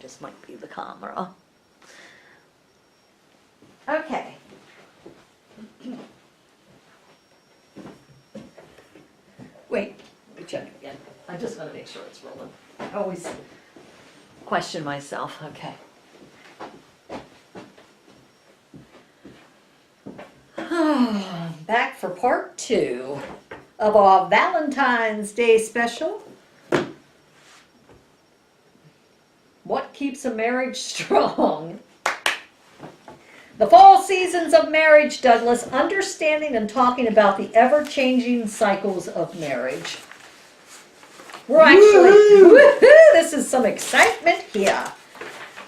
just might be the camera. Okay. Wait, let me check it again. I just want to make sure it's rolling. I always question myself. Okay. Back for part 2 of our Valentine's Day special. What keeps a marriage strong? The fall seasons of marriage, Douglas, understanding and talking about the ever-changing cycles of marriage. We're actually, woohoo, this is some excitement here.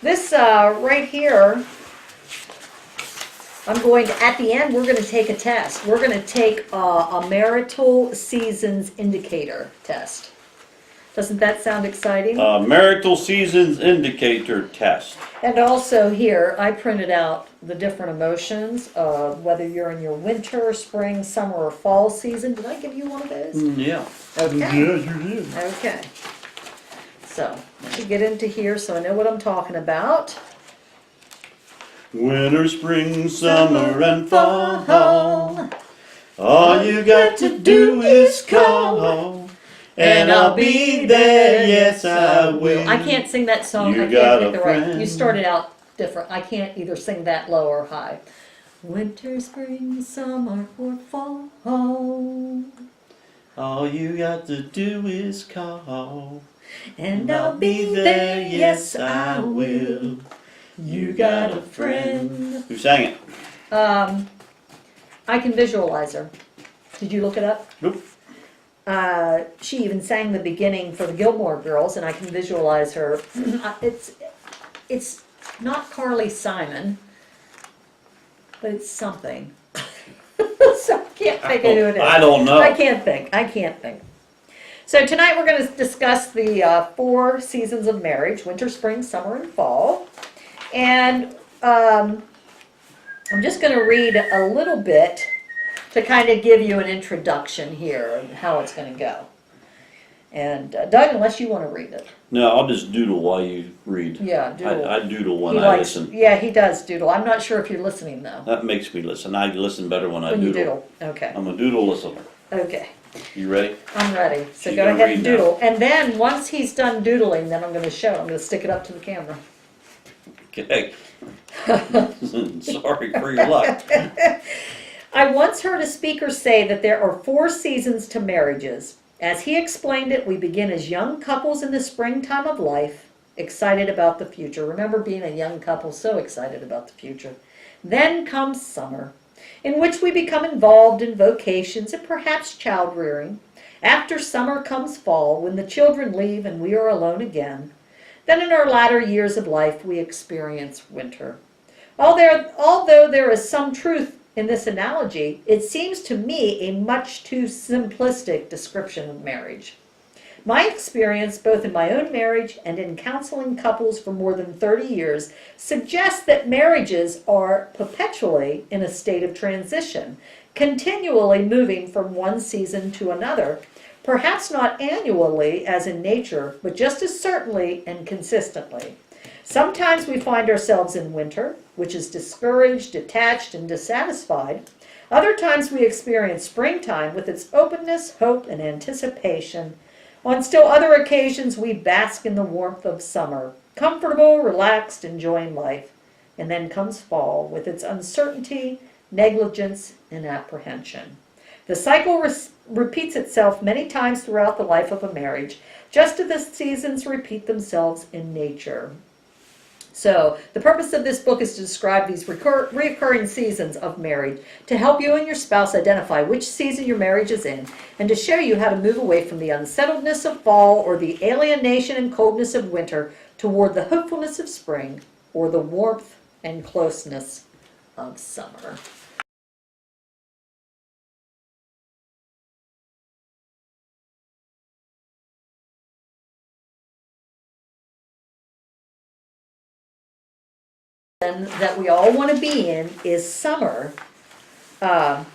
This right here, I'm going to, at the end, we're going to take a test. We're going to take a marital seasons indicator test. Doesn't that sound exciting? Marital seasons indicator test. And also here, I printed out the different emotions, whether you're in your winter, spring, summer, or fall season. Did I give you one of those? Yeah. Okay. Yeah, you did. Okay. So, let me get into here so I know what I'm talking about. Winter, spring, summer, and fall. All you got to do is call. And I'll be there, yes I will. I can't sing that song. You I can't got get a the right. friend. You started out different. I can't either sing that low or high. Winter, spring, summer, or fall. All you got to do is call. And I'll be there, yes I will. You got a friend. Who sang it? I can visualize her. Did you look it up? Nope. She even sang the beginning for the Gilmore Girls, and I can visualize her. It's not Carly Simon, but it's something. So I can't think of who it is. I don't know. I can't think. So tonight we're going to discuss the 4 seasons of marriage: winter, spring, summer, and fall. And I'm just going to read a little bit to kind of give you an introduction here and how it's going to go. And Doug, unless you want to read it. No, I'll just doodle while you read. Yeah, doodle. I doodle when I listen. Yeah, he does doodle. I'm not sure if you're listening though. That makes me listen. I listen better when I When you doodle. doodle. Okay. I'm a doodle listener. Okay. You ready? I'm ready. So She's go gonna ahead read and now. doodle. And then once he's done doodling, then I'm going to show. I'm going to stick it up to the camera. Okay. Sorry for your luck. I once heard a speaker say that there are 4 seasons to marriages. As he explained it, we begin as young couples in the springtime of life, excited about the future. Remember being a young couple, so excited about the future. Then comes summer, in which we become involved in vocations and perhaps child rearing. After summer comes fall, when the children leave and we are alone again. Then in our latter years of life, we experience winter. Although there is some truth in this analogy, it seems to me a much too simplistic description of marriage. My experience, both in my own marriage and in counseling couples for more than 30 years, suggests that marriages are perpetually in a state of transition, continually moving from one season to another, perhaps not annually as in nature, but just as certainly and consistently. Sometimes we find ourselves in winter, which is discouraged, detached, and dissatisfied. Other times we experience springtime with its openness, hope, and anticipation. On still other occasions we bask in the warmth of summer, comfortable, relaxed, enjoying life. And then comes fall with its uncertainty, negligence, and apprehension. The cycle repeats itself many times throughout the life of a marriage, just as the seasons repeat themselves in nature. So, the purpose of this book is to describe these recurring seasons of marriage, to help you and your spouse identify which season your marriage is in, and to show you how to move away from the unsettledness of fall or the alienation and coldness of winter toward the hopefulness of spring or the warmth and closeness of summer. That we all want to be in is summer, but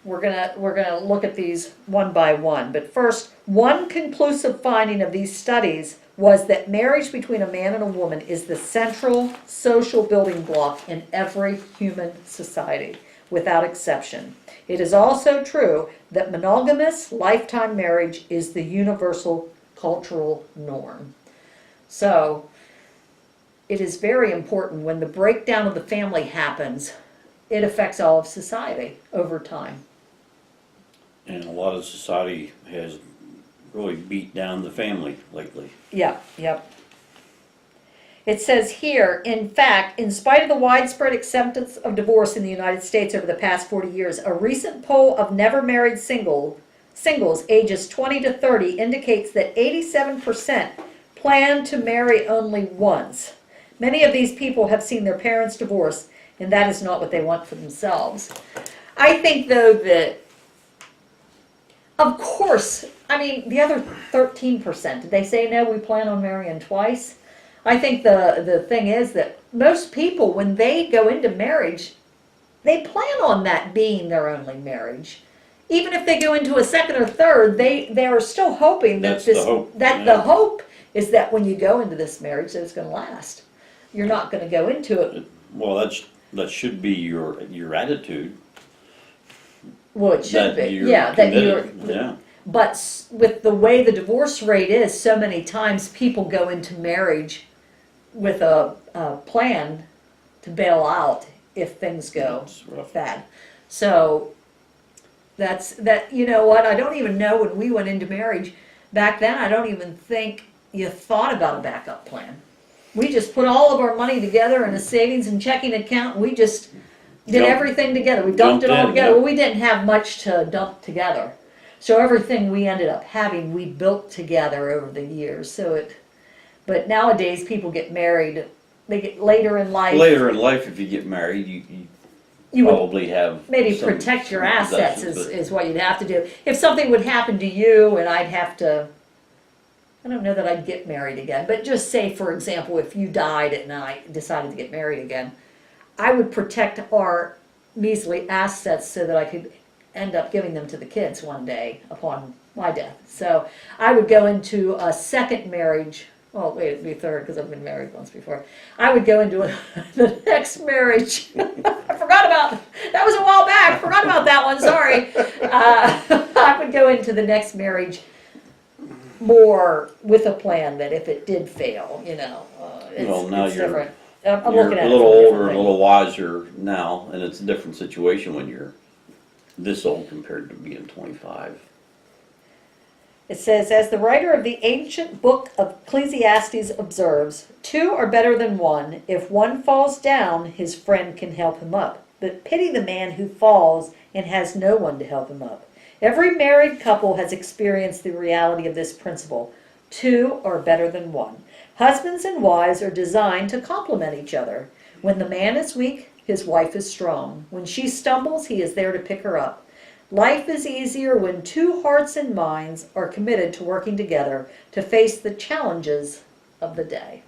We're gonna look at these one by one. But first, one conclusive finding of these studies was that marriage between a man and a woman is the central social building block in every human society, without exception. It is also true that monogamous lifetime marriage is the universal cultural norm. So, it is very important when the breakdown of the family happens, it affects all of society over time. And a lot of society has really beat down the family lately. Yep. It says here, in fact, in spite of the widespread acceptance of divorce in the United States over the past 40 years, a recent poll of never married singles ages 20 to 30 indicates that 87% plan to marry only once. Many of these people have seen their parents divorce, and that is not what they want for themselves. I think, though, that, of course, I mean, the other 13%, did they say, no, we plan on marrying twice? I think the thing is that most people, when they go into marriage, they plan on that being their only marriage. Even if they go into a second or third, they are still hoping that the hope is that when you go into this marriage that it's going to last. You're not going to go into it. Well, that should be your attitude. Well, it should be. Yeah. But with the way the divorce rate is, so many times people go into marriage with a plan to bail out if things go bad. So you know what, I don't even know when we went into marriage back then, I don't even think you thought about a backup plan. We just put all of our money together in a savings and checking account, and we just did everything together. We dumped it all together. Well, we didn't have much to dump together. So everything we ended up having, we built together over the years. But nowadays people get married, they get later in life. Later in life, if you get married, you probably have maybe protect your assets is what you'd have to do. If something would happen to you and I'd have to, I don't know that I'd get married again, but just say, for example, if you died and I decided to get married again, I would protect our measly assets so that I could end up giving them to the kids one day upon my death. So I would go into a second marriage. Well, wait, it'd be third because I've been married once before. I would go into the next marriage. I forgot about that. Was a while back. Forgot about that one. Sorry. I would go into the next marriage more with a plan that if it did fail, it's different. I'm looking at a little older, a little wiser now, and it's a different situation when you're this old compared to being 25. It says, as the writer of the ancient book of Ecclesiastes observes, two are better than one. If one falls down, his friend can help him up. But pity the man who falls and has no one to help him up. Every married couple has experienced the reality of this principle. Two are better than one. Husbands and wives are designed to complement each other. When the man is weak, his wife is strong. When she stumbles, he is there to pick her up. Life is easier when two hearts and minds are committed to working together to face the challenges of the day.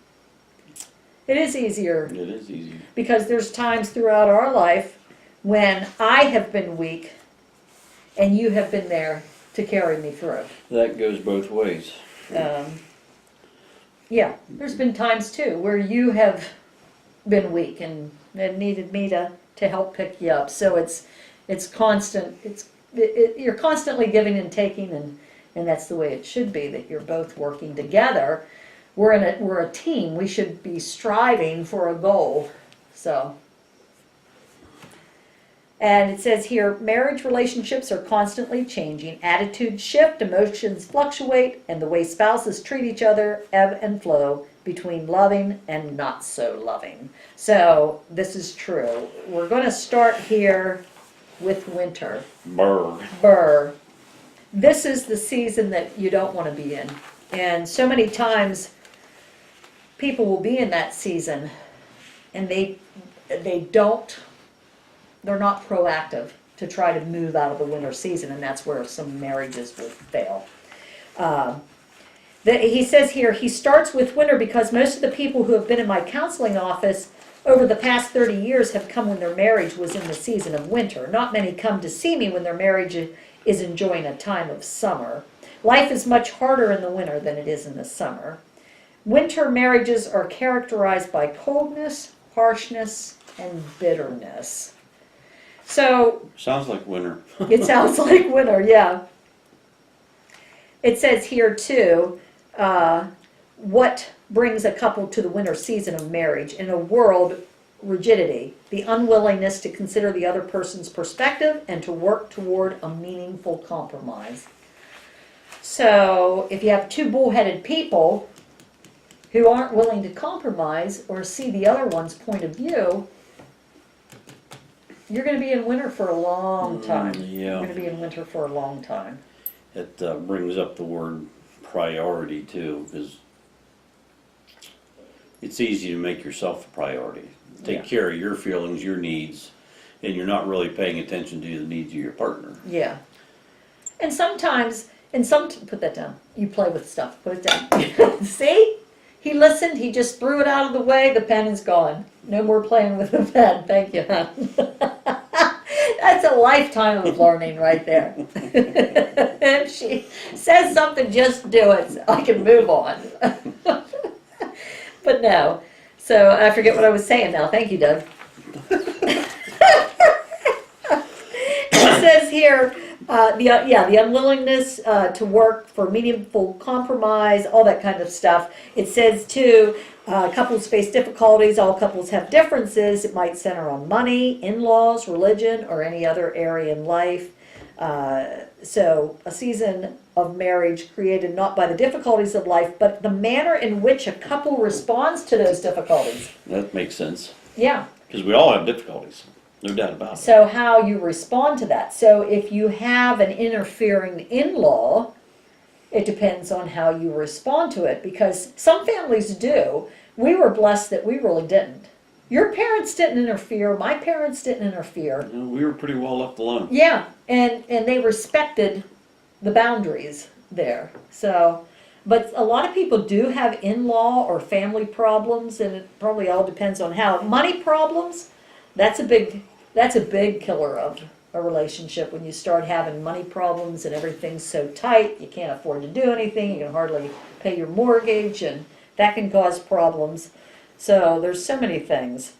It is easier. It is easier. Because there's times throughout our life when I have been weak and you have been there to carry me through. That goes both ways. Yeah, there's been times too where you have been weak and needed me to help pick you up. So it's constant. You're constantly giving and taking, and that's the way it should be. That you're both working together. We're a team. We should be striving for a goal. So. And it says here, marriage relationships are constantly changing. Attitudes shift, emotions fluctuate, and the way spouses treat each other ebb and flow between loving and not so loving. So this is true. We're going to start here with winter. Burr. This is the season that you don't want to be in. And so many times people will be in that season and they're not proactive to try to move out of the winter season, and that's where some marriages will fail. He says here, he starts with winter because most of the people who have been in my counseling office over the past 30 years have come when their marriage was in the season of winter. Not many come to see me when their marriage is enjoying a time of summer. Life is much harder in the winter than it is in the summer. Winter marriages are characterized by coldness, harshness, and bitterness. So, Sounds like winter. it sounds like winter, yeah. It says here too, what brings a couple to the winter season of marriage? In a world, rigidity, the unwillingness to consider the other person's perspective and to work toward a meaningful compromise. So, if you have two bullheaded people who aren't willing to compromise or see the other one's point of view, you're going to be in winter for a long time. Yeah. You're going to be in winter for a long time. It brings up the word priority too, because it's easy to make yourself a priority. Take Yeah. care of your feelings, your needs, and you're not really paying attention to the needs of your partner. Yeah. And sometimes, put that down. You play with stuff. Put it down. See? He listened. He just threw it out of the way. The pen is gone. No more playing with the pen. Thank you, hon. That's a lifetime of learning right there. If she says something, just do it so I can move on. But no. So I forget what I was saying now. Thank you, Doug. It says here, the unwillingness to work for meaningful compromise, all that kind of stuff. It says too, couples face difficulties. All couples have differences. It might center on money, in-laws, religion, or any other area in life. So a season of marriage created not by the difficulties of life, but the manner in which a couple responds to those difficulties. That makes sense, Yeah. because we all have difficulties, no doubt about it. So how you respond to that. So if you have an interfering in-law, it depends on how you respond to it, because some families do. We were blessed that we really didn't. Your parents didn't interfere, my parents didn't interfere. You know, we were pretty well left alone. Yeah, and they respected the boundaries there. So, but a lot of people do have in-law or family problems, and it probably all depends on how. Money problems, that's a big killer of a relationship when you start having money problems and everything's so tight, you can't afford to do anything, you can hardly pay your mortgage, and that can cause problems. So there's so many things.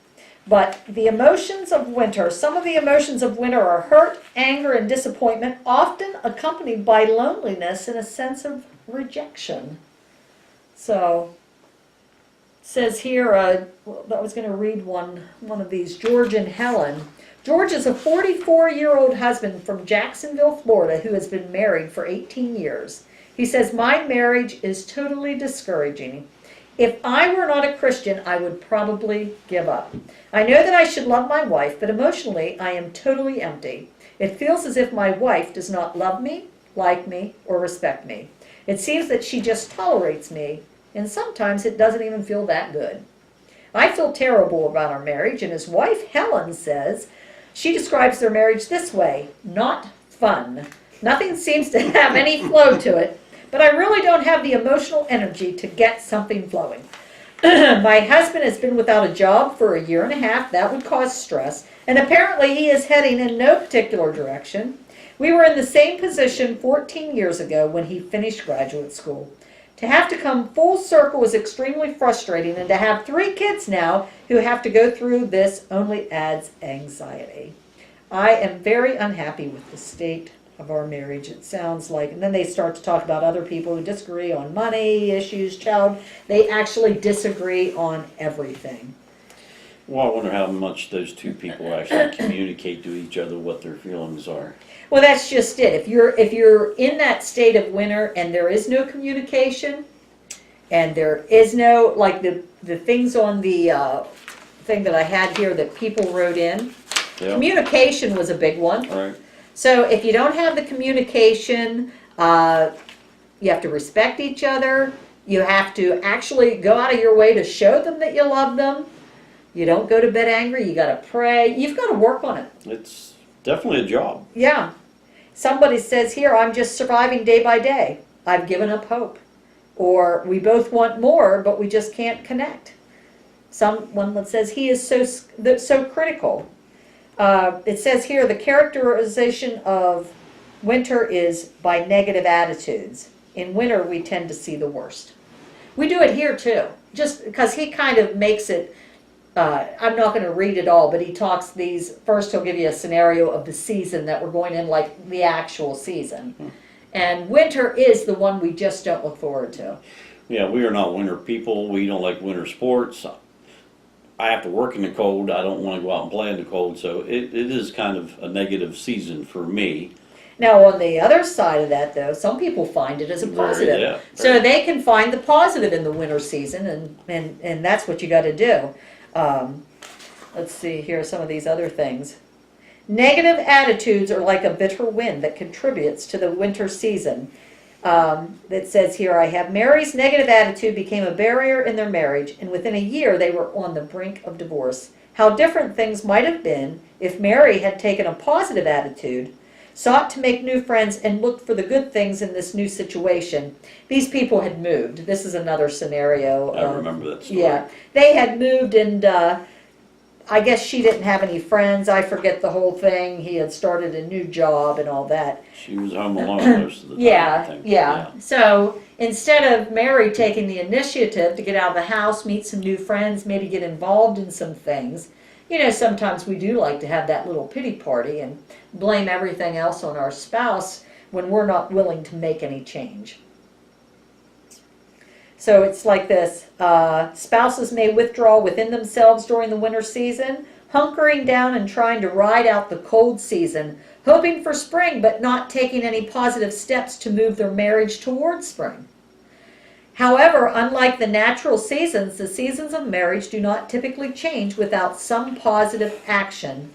But the emotions of winter, some of the emotions of winter are hurt, anger, and disappointment, often accompanied by loneliness and a sense of rejection. So, it says here, I was going to read one of these, George and Helen. George is a 44-year-old husband from Jacksonville, Florida, who has been married for 18 years. He says, "My marriage is totally discouraging. If I were not a Christian, I would probably give up. I know that I should love my wife, but emotionally, I am totally empty. It feels as if my wife does not love me, like me, or respect me. It seems that she just tolerates me, and sometimes it doesn't even feel that good. I feel terrible about our marriage," and his wife, Helen, says, she describes their marriage this way: "Not fun. Nothing seems to have any flow to it. But I really don't have the emotional energy to get something flowing. My husband has been without a job for 1.5 years. That would cause stress. And apparently he is heading in no particular direction. We were in the same position 14 years ago when he finished graduate school. To have to come full circle is extremely frustrating, and to have 3 kids now who have to go through this only adds anxiety. I am very unhappy with the state of our marriage," it sounds like. And then they start to talk about other people who disagree on money issues, they actually disagree on everything. Well, I wonder how much those two people actually communicate to each other what their feelings are. Well, that's just it. If you're in that state of winter and there is no communication, and there is no, like the things on the thing that I had here that people wrote in, Yeah. communication was a big one. All right. So if you don't have the communication, you have to respect each other. You have to actually go out of your way to show them that you love them. You don't go to bed angry. You got to pray. You've got to work on it. It's definitely a job. Yeah. Somebody says here, "I'm just surviving day by day. I've given up hope." Or, "We both want more, but we just can't connect." Someone that says he is so critical. It says here the characterization of winter is by negative attitudes. In winter, we tend to see the worst. We do it here too, just because he kind of makes it. I'm not going to read it all, but he talks these. First, he'll give you a scenario of the season that we're going in, like the actual season. And winter is the one we just don't look forward to. Yeah, we are not winter people. We don't like winter sports. I have to work in the cold. I don't want to go out and play in the cold. So it is kind of a negative season for me. Now, on the other side of that, though, some people find it as a positive. Yeah, so they can find the positive in the winter season, and that's what you got to do. Let's see here, some of these other things. Negative attitudes are like a bitter wind that contributes to the winter season. That says here, I have Mary's negative attitude became a barrier in their marriage, and within a year they were on the brink of divorce. How different things might have been if Mary had taken a positive attitude, sought to make new friends, and looked for the good things in this new situation. These people had moved. This is another scenario. I remember that story. Yeah, they had moved, and I guess she didn't have any friends. I forget the whole thing. He had started a new job and all that. She was home alone most of the time. Yeah. So instead of Mary taking the initiative to get out of the house, meet some new friends, maybe get involved in some things, sometimes we do like to have that little pity party and blame everything else on our spouse when we're not willing to make any change. So it's like this. Spouses may withdraw within themselves during the winter season, hunkering down and trying to ride out the cold season, hoping for spring but not taking any positive steps to move their marriage towards spring. However, unlike the natural seasons, the seasons of marriage do not typically change without some positive action,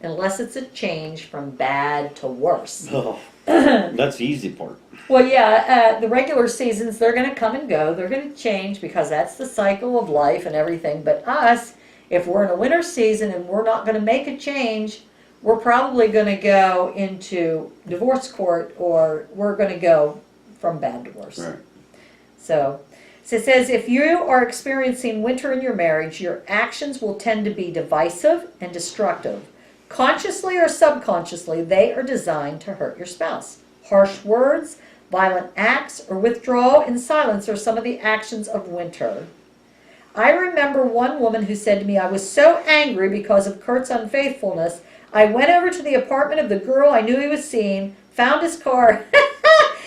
unless it's a change from bad to worse. Oh, that's the easy part. Well, yeah, the regular seasons, they're going to come and go. They're going to change because that's the cycle of life and everything. But us, if we're in a winter season and we're not going to make a change, we're probably going to go into divorce court, or we're going to go from bad to worse. Right. So it says, if you are experiencing winter in your marriage, your actions will tend to be divisive and destructive. Consciously or subconsciously, they are designed to hurt your spouse. Harsh words, violent acts, or withdrawal and silence are some of the actions of winter. I remember one woman who said to me, I was so angry because of Kurt's unfaithfulness, I went over to the apartment of the girl I knew he was seeing, found his car,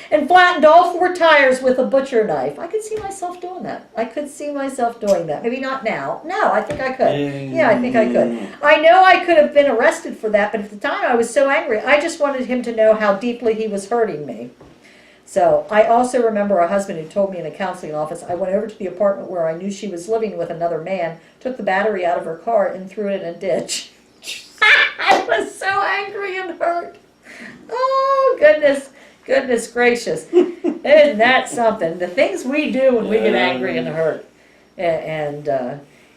and flattened all 4 tires with a butcher knife. I could see myself doing that. Maybe not now. No, I think I could. Yeah, I think I could. I know I could have been arrested for that, but at the time I was so angry. I just wanted him to know how deeply he was hurting me. So I also remember a husband who told me in a counseling office, I went over to the apartment where I knew she was living with another man, took the battery out of her car and threw it in a ditch. I was so angry and hurt. Oh, goodness gracious. Isn't that something? The things we do when we get angry and hurt. And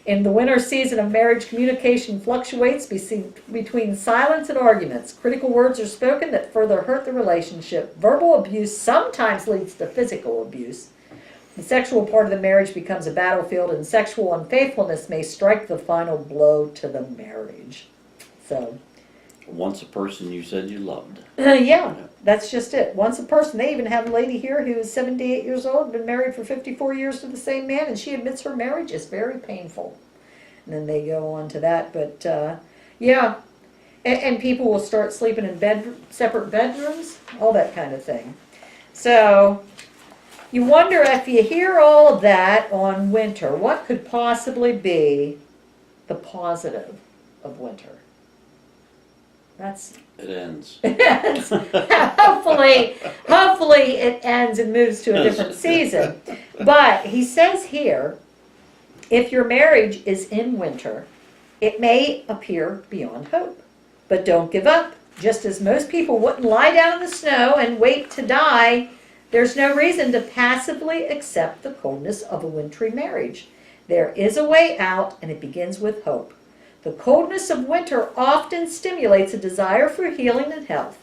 in the winter season of marriage, communication fluctuates between silence and arguments. Critical words are spoken that further hurt the relationship. Verbal abuse sometimes leads to physical abuse. The sexual part of the marriage becomes a battlefield, and sexual unfaithfulness may strike the final blow to the marriage. So, once a person you said you loved. Yeah, that's just it. Once a person. They even have a lady here who is 78 years old, been married for 54 years to the same man, and she admits her marriage is very painful. And then they go on to that. But, yeah. And people will start sleeping in separate bedrooms, all that kind of thing. So, you wonder if you hear all of that on winter, what could possibly be the positive of winter? It ends. hopefully it ends and moves to a different season. But he says here, if your marriage is in winter, it may appear beyond hope. But don't give up. Just as most people wouldn't lie down in the snow and wait to die, there's no reason to passively accept the coldness of a wintry marriage. There is a way out, and it begins with hope. The coldness of winter often stimulates a desire for healing and health.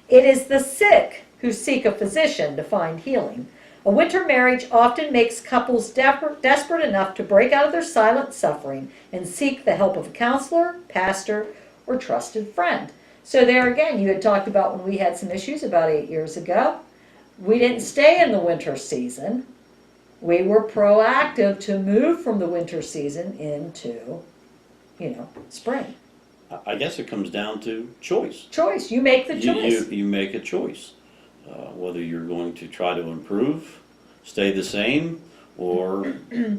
It is the sick who seek a physician to find healing. A winter marriage often makes couples desperate enough to break out of their silent suffering and seek the help of a counselor, pastor, or trusted friend. So there again, you had talked about when we had some issues about 8 years ago. We didn't stay in the winter season. We were proactive to move from the winter season into, spring. I guess it comes down to choice. Choice. You make the choice. You make a choice. Whether you're going to try to improve, stay the same, or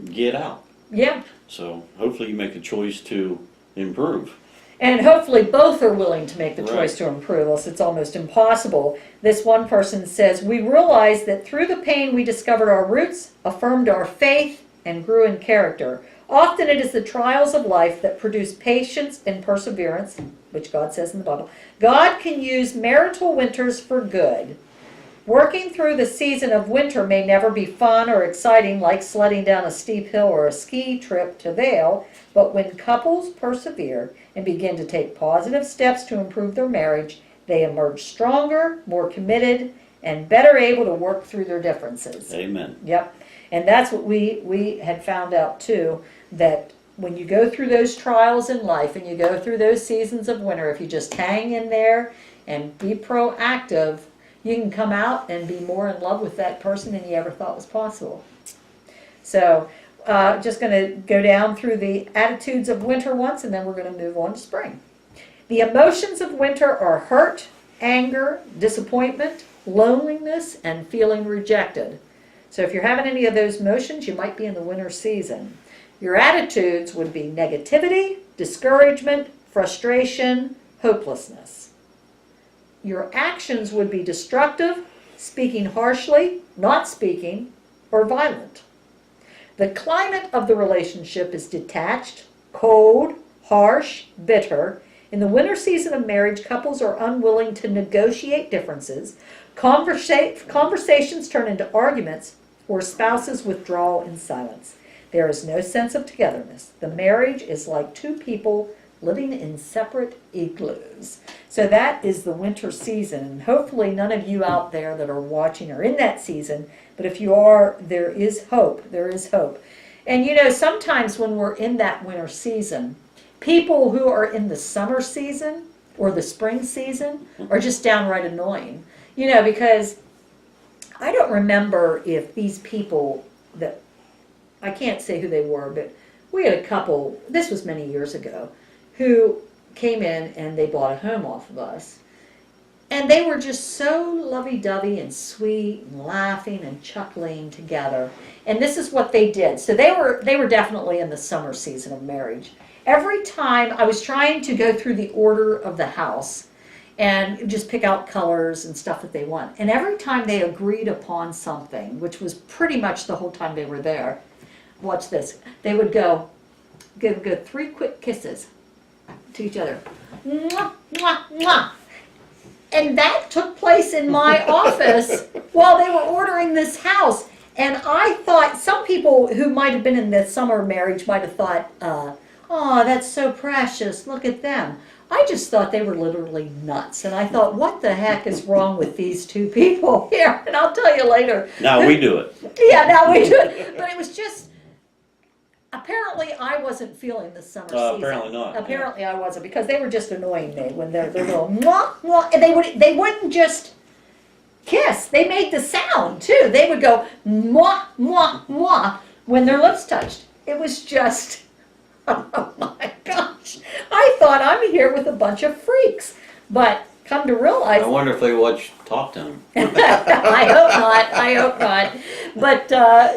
get out. Yeah. So hopefully you make a choice to improve. And hopefully both are willing to make the choice Right. to improve, else it's almost impossible. This one person says, we realized that through the pain we discovered our roots, affirmed our faith, and grew in character. Often it is the trials of life that produce patience and perseverance, which God says in the Bible. God can use marital winters for good. Working through the season of winter may never be fun or exciting like sledding down a steep hill or a ski trip to Vail, but when couples persevere and begin to take positive steps to improve their marriage, they emerge stronger, more committed, and better able to work through their differences. Amen. Yep. And that's what we had found out too, that when you go through those trials in life and you go through those seasons of winter, if you just hang in there and be proactive, you can come out and be more in love with that person than you ever thought was possible. So, just going to go down through the attitudes of winter once, and then we're going to move on to spring. The emotions of winter are hurt, anger, disappointment, loneliness, and feeling rejected. So if you're having any of those emotions, you might be in the winter season. Your attitudes would be negativity, discouragement, frustration, hopelessness. Your actions would be destructive, speaking harshly, not speaking, or violent. The climate of the relationship is detached, cold, harsh, bitter. In the winter season of marriage, couples are unwilling to negotiate differences. Conversations turn into arguments, or spouses withdraw in silence. There is no sense of togetherness. The marriage is like two people living in separate igloos. So that is the winter season. And hopefully none of you out there that are watching are in that season. But if you are, there is hope. There is hope. And sometimes when we're in that winter season, people who are in the summer season or the spring season are just downright annoying. Because I don't remember if these people that, I can't say who they were, but we had a couple, this was many years ago, who came in and they bought a home off of us. And they were just so lovey-dovey and sweet and laughing and chuckling together. And this is what they did. So they were definitely in the summer season of marriage. Every time I was trying to go through the order of the house and just pick out colors and stuff that they want. And every time they agreed upon something, which was pretty much the whole time they were there, watch this, they would go 3 quick kisses to each other. Mwah, mwah, mwah. And that took place in my office while they were ordering this house. And I thought, some people who might have been in the summer marriage might have thought, oh, that's so precious, look at them. I just thought they were literally nuts. And I thought, what the heck is wrong with these two people here? And I'll tell you later. Now we do it. Yeah, now we do it. But it was just, apparently I wasn't feeling the summer season. Apparently not. Apparently I wasn't, because they were just annoying me when they're little mwah, mwah, and they wouldn't just kiss. They made the sound too. They would go mwah, mwah, mwah when their lips touched. It was just, oh my gosh. I thought I'm here with a bunch of freaks. But come to realize, I wonder if they watch Talk Time. I hope not. But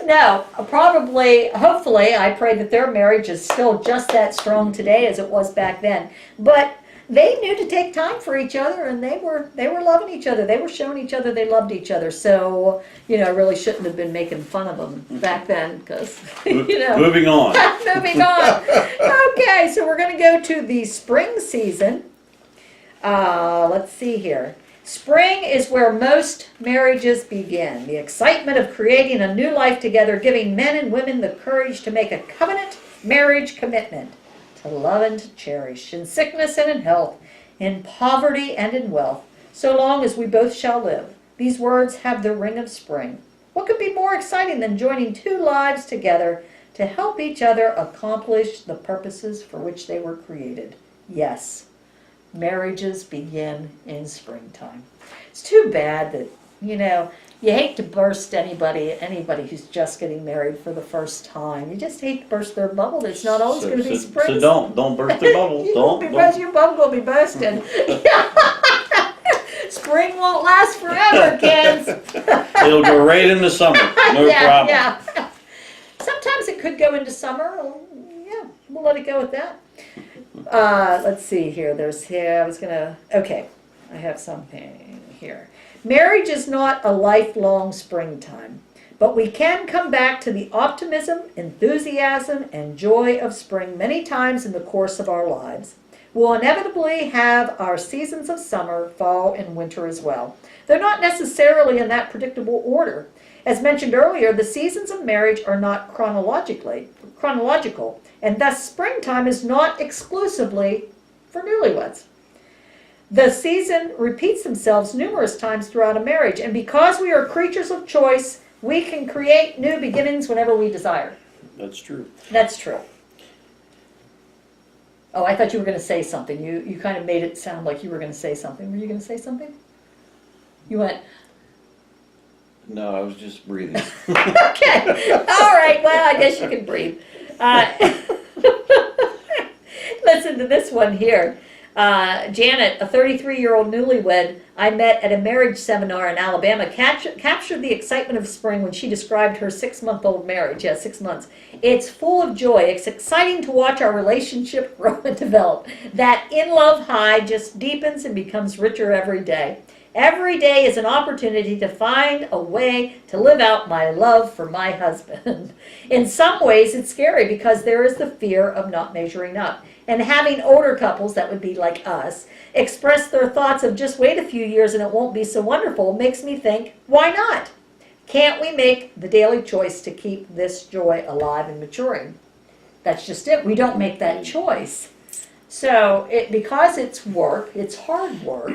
no, probably, hopefully, I pray that their marriage is still just that strong today as it was back then. But they knew to take time for each other, and they were loving each other. They were showing each other they loved each other. So, I really shouldn't have been making fun of them back then, because, Moving on. Moving on. Okay, so we're going to go to the spring season. Let's see here. Spring is where most marriages begin. The excitement of creating a new life together, giving men and women the courage to make a covenant marriage commitment, to love and to cherish, in sickness and in health, in poverty and in wealth, so long as we both shall live. These words have the ring of spring. What could be more exciting than joining two lives together to help each other accomplish the purposes for which they were created? Yes, marriages begin in springtime. It's too bad that, you hate to burst anybody who's just getting married for the first time. You just hate to burst their bubble. It's not always going to be spring. So don't burst their bubble. Your bubble will be bursting. Spring won't last forever, kids. It'll go right into summer. No problem. Yeah. Sometimes it could go into summer. Yeah, we'll let it go with that. Let's see here. Okay, I have something here. Marriage is not a lifelong springtime, but we can come back to the optimism, enthusiasm, and joy of spring many times in the course of our lives. We'll inevitably have our seasons of summer, fall, and winter as well. They're not necessarily in that predictable order. As mentioned earlier, the seasons of marriage are not chronological, and thus springtime is not exclusively for newlyweds. The season repeats themselves numerous times throughout a marriage, and because we are creatures of choice, we can create new beginnings whenever we desire. That's true. That's true. Oh, I thought you were going to say something. You kind of made it sound like you were going to say something. Were you going to say something? You went... No, I was just breathing. Okay. All right. Well, I guess you can breathe. Listen to this one here. Janet, a 33-year-old newlywed I met at a marriage seminar in Alabama, captured the excitement of spring when she described her 6-month-old marriage. Yeah, 6 months. It's full of joy. It's exciting to watch our relationship grow and develop. That in-love high just deepens and becomes richer every day. Every day is an opportunity to find a way to live out my love for my husband. In some ways, it's scary because there is the fear of not measuring up. And having older couples, that would be like us, express their thoughts of just wait a few years and it won't be so wonderful makes me think, why not? Can't we make the daily choice to keep this joy alive and maturing? That's just it. We don't make that choice. So because it's work, it's hard work.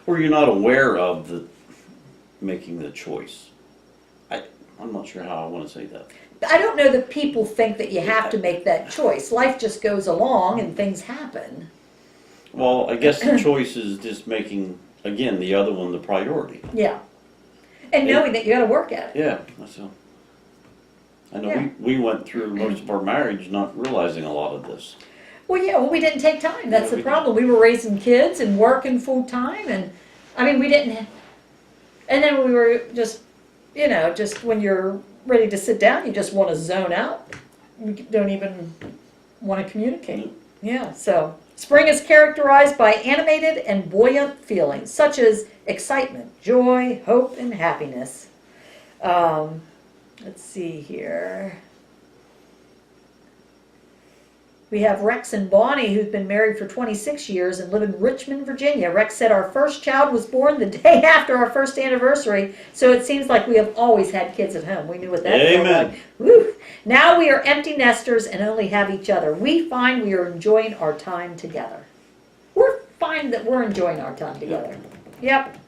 Or you're not aware of making the choice. I'm not sure how I want to say that. I don't know that people think that you have to make that choice. Life just goes along and things happen. Well, I guess the choice is just making, again, the other one the priority. Yeah. And knowing that you got to work at it. Yeah. I know we went through most of our marriage not realizing a lot of this. Well, we didn't take time. That's the problem. We were raising kids and working full time, and we didn't. And then we were just when you're ready to sit down, you just want to zone out. You don't even want to communicate. Yeah. So spring is characterized by animated and buoyant feelings such as excitement, joy, hope, and happiness. Let's see here. We have Rex and Bonnie, who've been married for 26 years and live in Richmond, Virginia. Rex said our first child was born the day after our first anniversary, so it seems like we have always had kids at home. We knew what that felt like. Woo. Now we are empty nesters and only have each other. We find we are enjoying our time together. We're finding that we're enjoying our time together. Yep.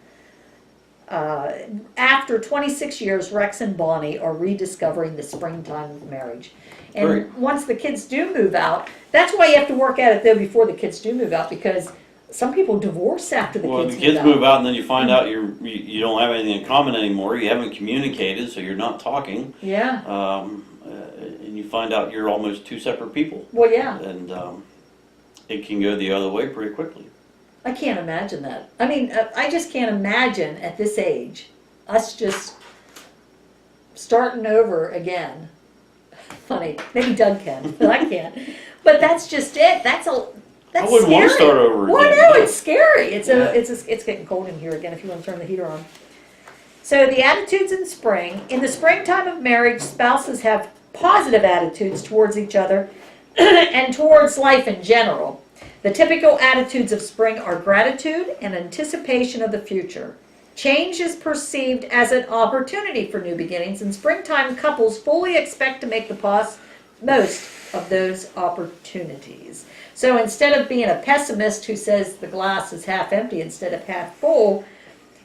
After 26 years, Rex and Bonnie are rediscovering the springtime of marriage. And once the kids do move out, that's why you have to work at it though before the kids do move out, because some people divorce after the kids move out. Well, the kids move out and then you find out you don't have anything in common anymore. You haven't communicated, so you're not talking. Yeah. And you find out you're almost two separate people. Well, yeah. And it can go the other way pretty quickly. I can't imagine that. I just can't imagine at this age us just starting over again. Funny. Maybe Doug can, but I can't. But that's just it. That's I wouldn't want to start over again. Well, no, it's scary. It's getting cold in here again if you want to turn the heater on. So the attitudes in spring. In the springtime of marriage, spouses have positive attitudes towards each other and towards life in general. The typical attitudes of spring are gratitude and anticipation of the future. Change is perceived as an opportunity for new beginnings, and springtime couples fully expect to make the most of those opportunities. So instead of being a pessimist who says the glass is half empty instead of half full,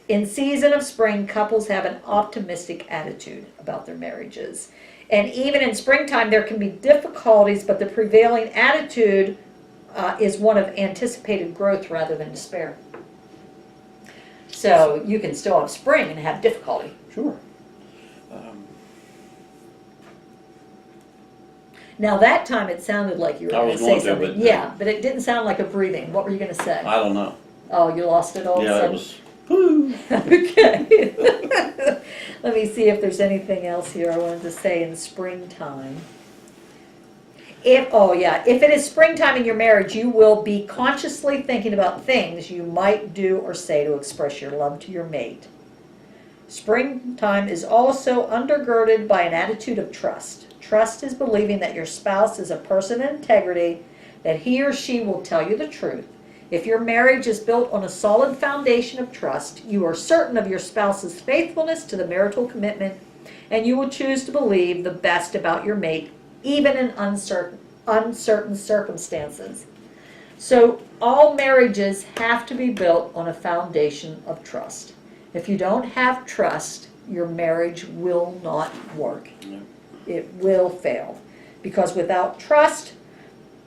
In season of spring, couples have an optimistic attitude about their marriages. And even in springtime, there can be difficulties, but the prevailing attitude is one of anticipated growth rather than despair. So you can still have spring and have difficulty. Sure. Now that time it sounded like you were I going was to going say to, something. but- Yeah, but it didn't sound like a breathing. What were you going to say? I don't know. Oh, you lost it all of a Yeah, it sudden? was. Woo. Okay. Let me see if there's anything else here I wanted to say in springtime. If it is springtime in your marriage, you will be consciously thinking about things you might do or say to express your love to your mate. Springtime is also undergirded by an attitude of trust. Trust is believing that your spouse is a person of integrity, that he or she will tell you the truth. If your marriage is built on a solid foundation of trust, you are certain of your spouse's faithfulness to the marital commitment, and you will choose to believe the best about your mate, even in uncertain circumstances. So all marriages have to be built on a foundation of trust. If you don't have trust, your marriage will not work. Yeah. It will fail. Because without trust,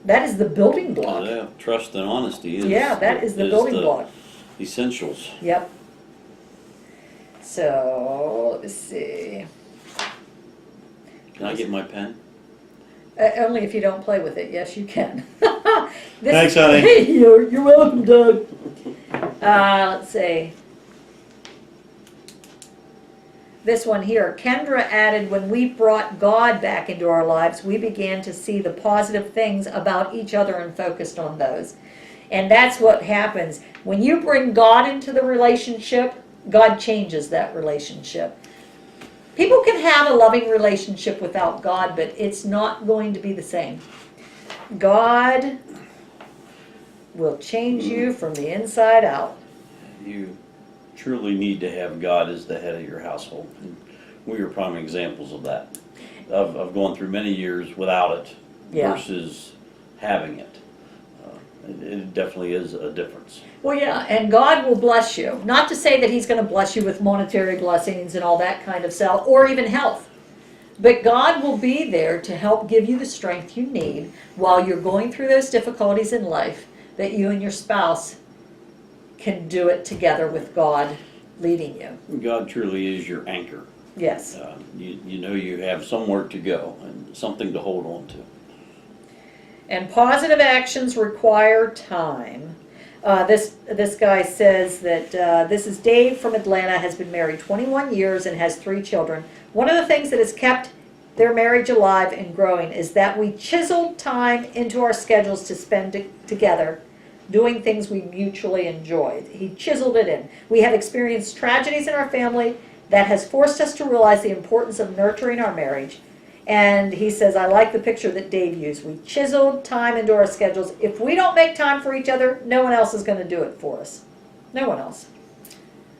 that is the building block. Yeah, trust and honesty is. Yeah, that is the building block. Essentials. Yep. So, let's see. Can I get my pen? Only if you don't play with it. Yes, you can. Thanks, honey. You're welcome, Doug. Let's see. This one here, Kendra added, when we brought God back into our lives, we began to see the positive things about each other and focused on those. And that's what happens. When you bring God into the relationship, God changes that relationship. People can have a loving relationship without God, but it's not going to be the same. God will change you from the inside out. You truly need to have God as the head of your household. And we are prime examples of that. I've gone through many years without it versus having it. It definitely is a difference. Well, yeah, and God will bless you. Not to say that He's going to bless you with monetary blessings and all that kind of stuff, or even health. But God will be there to help give you the strength you need while you're going through those difficulties in life, that you and your spouse can do it together with God leading you. God truly is your anchor. Yes. You know you have somewhere to go and something to hold on to. And positive actions require time. This guy says that this is Dave from Atlanta, has been married 21 years and has 3 children. One of the things that has kept their marriage alive and growing is that we chiseled time into our schedules to spend together doing things we mutually enjoyed. He chiseled it in. We have experienced tragedies in our family that has forced us to realize the importance of nurturing our marriage. And he says, I like the picture that Dave used. We chiseled time into our schedules. If we don't make time for each other, no one else is going to do it for us. No one else.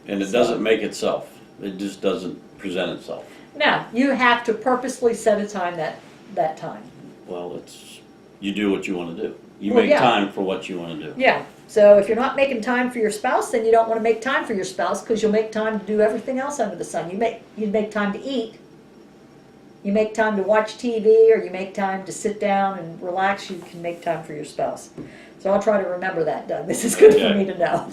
And it doesn't make itself. It just doesn't present itself. No, you have to purposely set a time that time. Well, you do what you want to do. You Well, make yeah. time for what you want to do. Yeah. So if you're not making time for your spouse, then you don't want to make time for your spouse, because you'll make time to do everything else under the sun. You'd make time to eat. You make time to watch TV, or you make time to sit down and relax. You can make time for your spouse. So I'll try to remember that, Doug. This is good for me to know.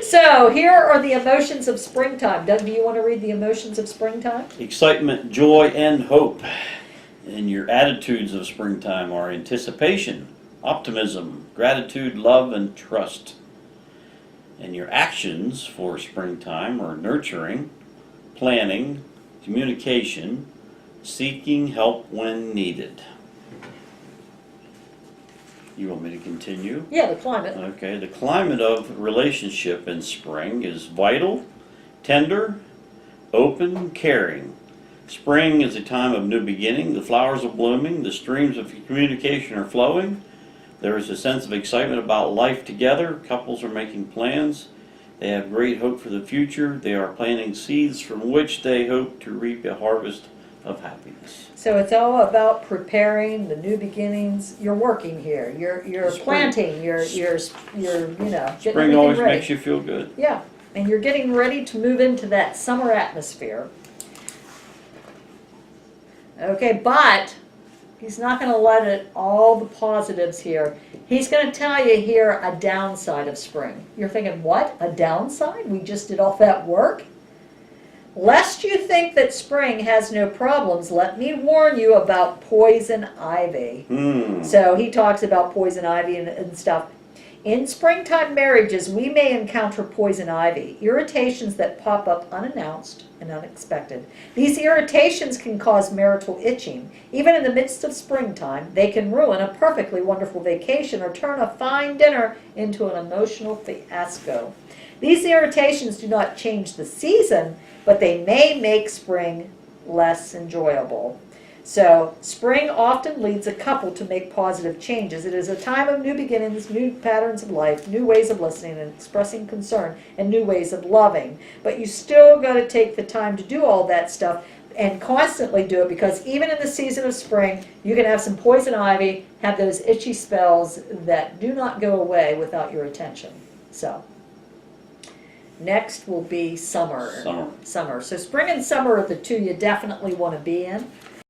So here are the emotions of springtime. Doug, do you want to read the emotions of springtime? Excitement, joy, and hope. And your attitudes of springtime are anticipation, optimism, gratitude, love, and trust. And your actions for springtime are nurturing, planning, communication, seeking help when needed. You want me to continue? Yeah, the climate. Okay, the climate of relationship in spring is vital, tender, open, caring. Spring is a time of new beginning. The flowers are blooming. The streams of communication are flowing. There is a sense of excitement about life together. Couples are making plans. They have great hope for the future. They are planting seeds from which they hope to reap a harvest of happiness. So it's all about preparing the new beginnings. You're working here. You're Spring. planting. You're getting Spring everything always ready. makes you feel good. Yeah, and you're getting ready to move into that summer atmosphere. Okay, but he's not going to let it all the positives here. He's going to tell you here a downside of spring. You're thinking, what? A downside? We just did all that work? Lest you think that spring has no problems, let me warn you about poison ivy. So he talks about poison ivy and stuff. In springtime marriages, we may encounter poison ivy, irritations that pop up unannounced and unexpected. These irritations can cause marital itching. Even in the midst of springtime, they can ruin a perfectly wonderful vacation or turn a fine dinner into an emotional fiasco. These irritations do not change the season, but they may make spring less enjoyable. So spring often leads a couple to make positive changes. It is a time of new beginnings, new patterns of life, new ways of listening and expressing concern, and new ways of loving. But you still got to take the time to do all that stuff and constantly do it, because even in the season of spring, you can have some poison ivy, have those itchy spells that do not go away without your attention. So next will be summer. Summer. Summer. So spring and summer are the two you definitely want to be in.